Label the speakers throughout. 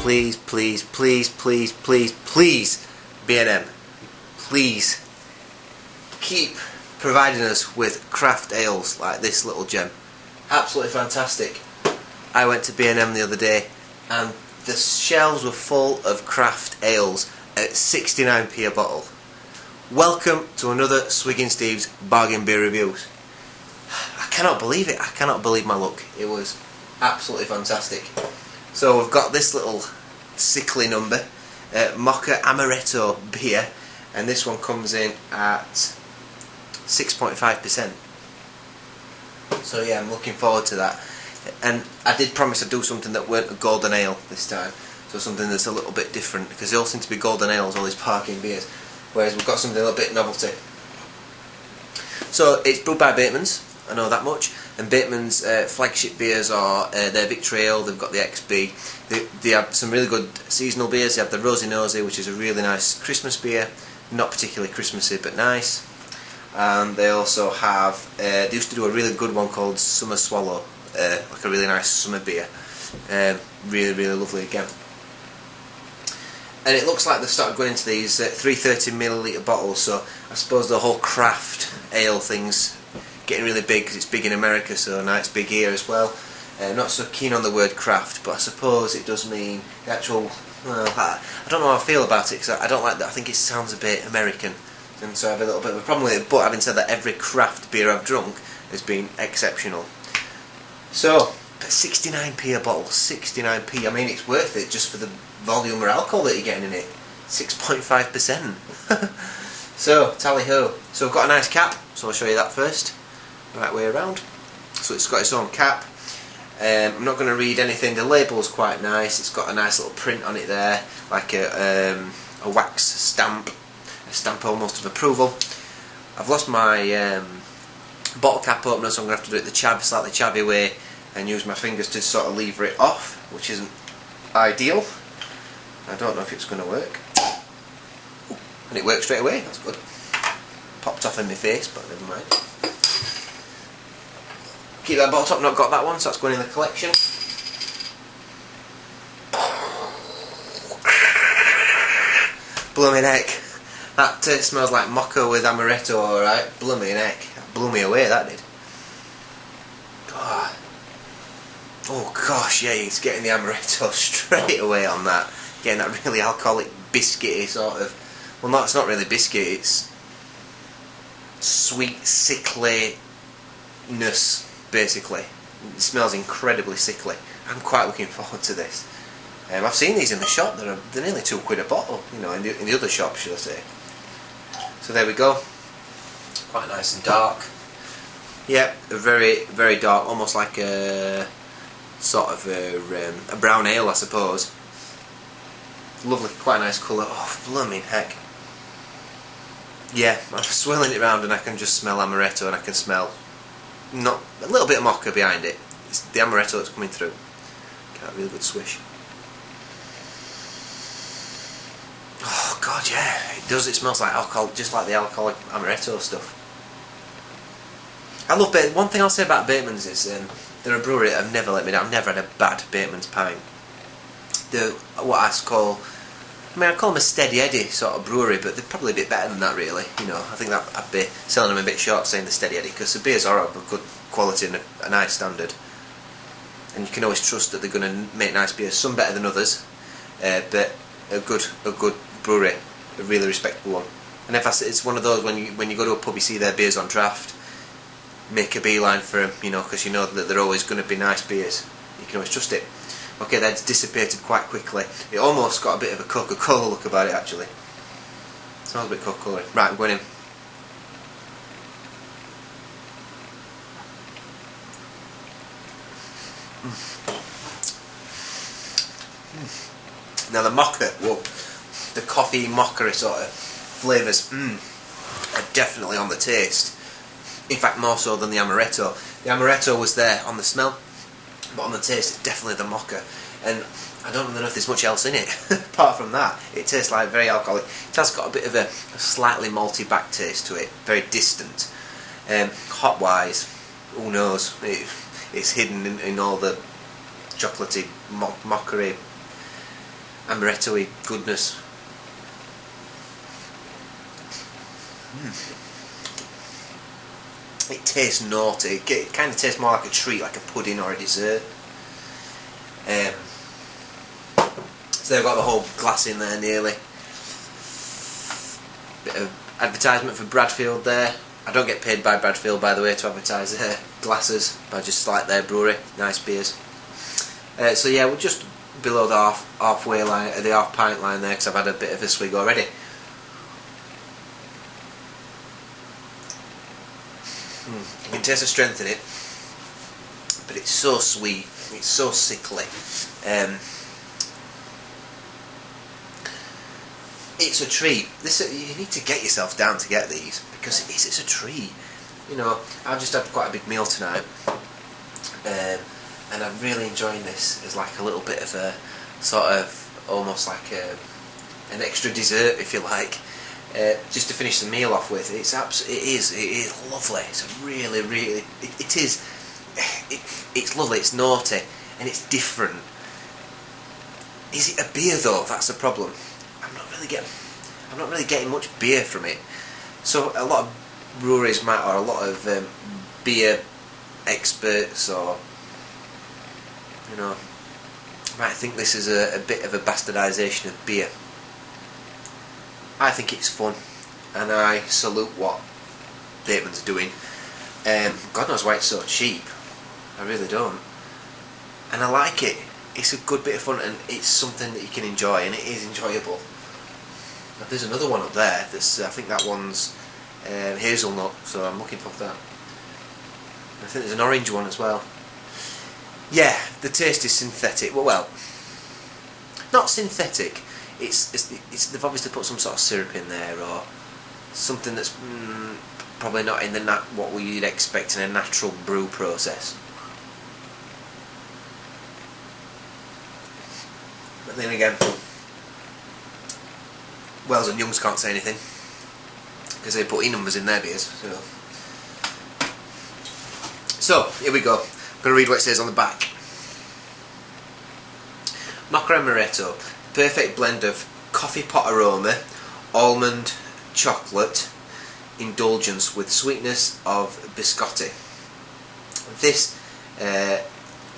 Speaker 1: please, please, please, please, please, please, B&M, please keep providing us with craft ales like this little gem. Absolutely fantastic. I went to B&M the other day and the shelves were full of craft ales at 69p a bottle. Welcome to another Swiggin Steve's bargain beer reviews. I cannot believe it. I cannot believe my luck. It was absolutely fantastic. So we've got this little sickly number, Mocha Amaretto beer, and this one comes in at 6.5%. So yeah, I'm looking forward to that. And I did promise I'd do something that weren't a golden ale this time. So something that's a little bit different, because they all seem to be golden ales, all these parking beers. Whereas we've got something a little bit novelty. So it's brewed by Batemans, I know that much. And Batemans' flagship beers are their Victory Ale, they've got the XB. They have some really good seasonal beers. They have the Rosy Nosy, which is a really nice Christmas beer. Not particularly Christmassy, but nice. And they also have, they used to do a really good one called Summer Swallow, like a really nice summer beer. Really, really lovely again. And it looks like they've started going into these 330ml bottles, so I suppose the whole craft ale thing's getting really big because it's big in America, so now it's big here as well. I'm not so keen on the word craft, but I suppose it does mean the actual, well, I don't know how I feel about it, because I don't like that. I think it sounds a bit American, and so I have a little bit of a problem with it. But having said that, every craft beer I've drunk has been exceptional. So 69p a bottle, 69p. I mean, it's worth it just for the volume or alcohol that you're getting in it. 6.5%. So tally ho. So I've got a nice cap, so I'll show you that first. Right way around. So it's got its own cap. I'm not going to read anything. The label's quite nice. It's got a nice little print on it there, like a wax stamp, a stamp almost of approval. I've lost my bottle cap opener, so I'm going to have to do it the slightly chavvy way and use my fingers to sort of lever it off, which isn't ideal. I don't know if it's going to work. Ooh, and it worked straight away, that's good. Popped off in my face, but never mind. Keep that bottle top, not got that one, so that's going in the collection. Blooming heck. That smells like mocha with amaretto, alright. Blooming heck. That blew me away, that did. God. Oh gosh, yeah, it's getting the amaretto straight away on that. Getting that really alcoholic, biscuity sort of. Well, no, it's not really biscuit, it's sweet sickliness, basically. It smells incredibly sickly. I'm quite looking forward to this. I've seen these in the shop, they're nearly £2 a bottle, you know, in the other shop, should I say. So there we go. Quite nice and dark. Yeah, very, very dark, almost like a sort of a brown ale, I suppose. Lovely, quite a nice colour. Oh, blooming heck. Yeah, I'm swirling it around and I can just smell amaretto, and I can smell not a little bit of mocha behind it. It's the amaretto that's coming through. Got a really good swish. Oh god, yeah, it does. It smells like alcohol, just like the alcoholic amaretto stuff. I love Batemans. One thing I'll say about Batemans is they're a brewery that have never let me down. I've never had a bad Batemans pint. They're what I call, I mean, I call them a steady Eddie sort of brewery, but they're probably a bit better than that, really. You know, I think that I'd be selling them a bit short saying the steady Eddie, because the beers are of good quality and a nice standard, and you can always trust that they're going to make nice beers. Some better than others, but a good brewery, a really respectable one. And if it's one of those when you go to a pub, you see their beers on draft, make a beeline for them, you know, because you know that they're always going to be nice beers. You can always trust it. Okay, that's dissipated quite quickly. It almost got a bit of a Coca-Cola look about it, actually. Smells a bit Coca-Cola. Right, I'm going in. Now the mocha, whoa, the coffee mocha sort of flavours are definitely on the taste. In fact, more so than the amaretto. The amaretto was there on the smell, but on the taste, it's definitely the mocha. And I don't know if there's much else in it. Apart from that, it tastes like very alcoholic. It has got a bit of a slightly malty back taste to it, very distant. Hop-wise, who knows? It's hidden in all the chocolatey mockery amaretto-y goodness. It tastes naughty. It kind of tastes more like a treat, like a pudding or a dessert. So they've got the whole glass in there nearly. Bit of advertisement for Bradfield there. I don't get paid by Bradfield, by the way, to advertise their glasses, but I just like their brewery. Nice beers. So yeah, we're just below the halfway line, the half pint line there, because I've had a bit of a swig already. You can taste the strength in it, but it's so sweet. It's so sickly. It's a treat. You need to get yourself down to get these, because it's a treat. You know, I've just had quite a big meal tonight, and I'm really enjoying this as like a little bit of a sort of almost like an extra dessert, if you like, just to finish the meal off with. It is lovely. It's really, really, it's lovely. It's naughty and it's different. Is it a beer though? That's the problem. I'm not really getting much beer from it. So a lot of breweries or a lot of beer experts, or you know, might think this is a bit of a bastardisation of beer. I think it's fun, and I salute what Batemans are doing. God knows why it's so cheap. I really don't. And I like it. It's a good bit of fun, and it's something that you can enjoy, and it is enjoyable. Now, there's another one up there. That's I think that one's hazelnut, so I'm looking for that. I think there's an orange one as well. Yeah, the taste is synthetic. Well, not synthetic. It's they've obviously put some sort of syrup in there, or something that's probably not in what we'd expect in a natural brew process. But then again, Wells and Youngs can't say anything because they put numbers in their beers. So here we go. I'm going to read what it says on the back. Mocha Amaretto, perfect blend of coffee pot aroma, almond, chocolate, indulgence with sweetness of biscotti. This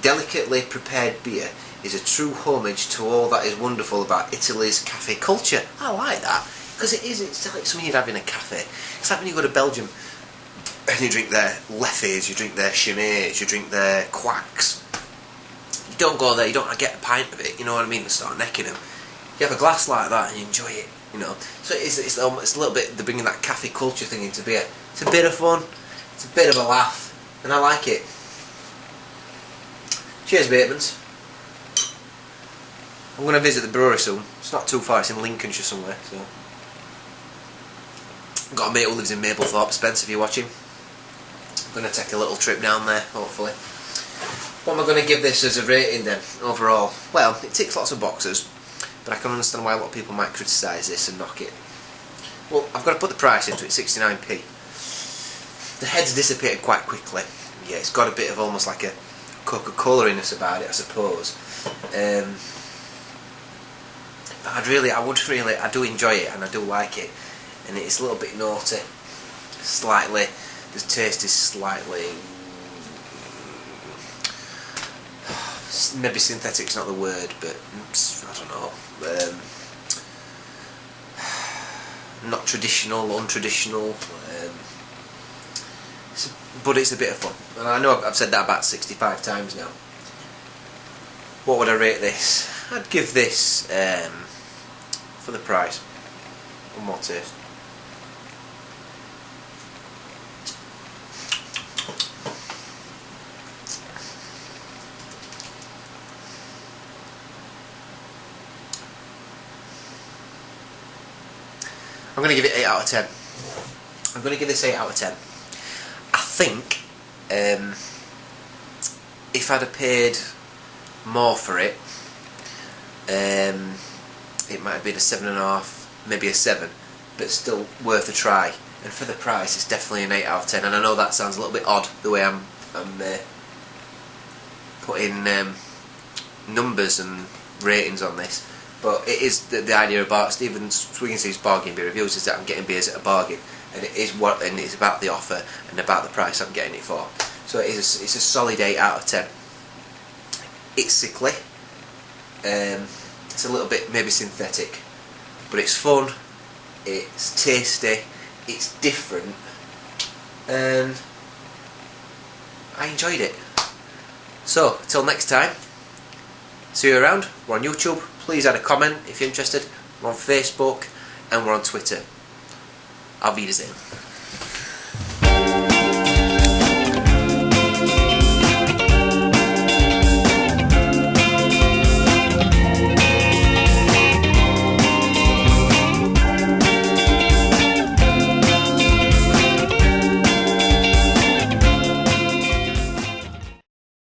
Speaker 1: delicately prepared beer is a true homage to all that is wonderful about Italy's cafe culture. I like that, because it's like something you'd have in a cafe. It's like when you go to Belgium and you drink their leffes, you drink their chimets, you drink their quacks. You don't go there, you don't get a pint of it, you know what I mean, and start necking them. You have a glass like that and you enjoy it, you know. So it's a little bit, they're bringing that cafe culture thing into beer. It's a bit of fun, it's a bit of a laugh, and I like it. Cheers, Batemans. I'm going to visit the brewery soon. It's not too far, it's in Lincolnshire somewhere. So, I've got a mate who lives in Maplethorpe. Spence, if you're watching, I'm going to take a little trip down there, hopefully. What am I going to give this as a rating then, overall? Well, it ticks lots of boxes, but I can understand why a lot of people might criticise this and knock it. Well, I've got to put the price into it, 69p. The head's dissipated quite quickly. Yeah, it's got a bit of almost like a Coca-Cola-iness about it, I suppose. But I do enjoy it, and I do like it, and it's a little bit naughty, slightly. The taste is slightly, maybe synthetic's not the word, but I don't know. Not traditional, untraditional, but it's a bit of fun. And I know I've said that about 65 times now. What would I rate this? I'd give this, for the price, one more taste. I'm going to give it 8 out of 10. I'm going to give this 8 out of 10. I think if I'd have paid more for it, it might have been a 7.5, maybe a 7, but still worth a try. And for the price, it's definitely an 8 out of 10. And I know that sounds a little bit odd, the way I'm putting numbers and ratings on this, But it is the idea about Stephen Swiggin says bargain beer reviews is that I'm getting beers at a bargain, and it's about the offer and about the price I'm getting it for. So it's a solid 8 out of 10. It's sickly. It's a little bit maybe synthetic, but it's fun. It's tasty. It's different, and I enjoyed it. So till next time. See you around. We're on YouTube. Please add a comment if you're interested. We're on Facebook and we're on Twitter. Auf Wiedersehen.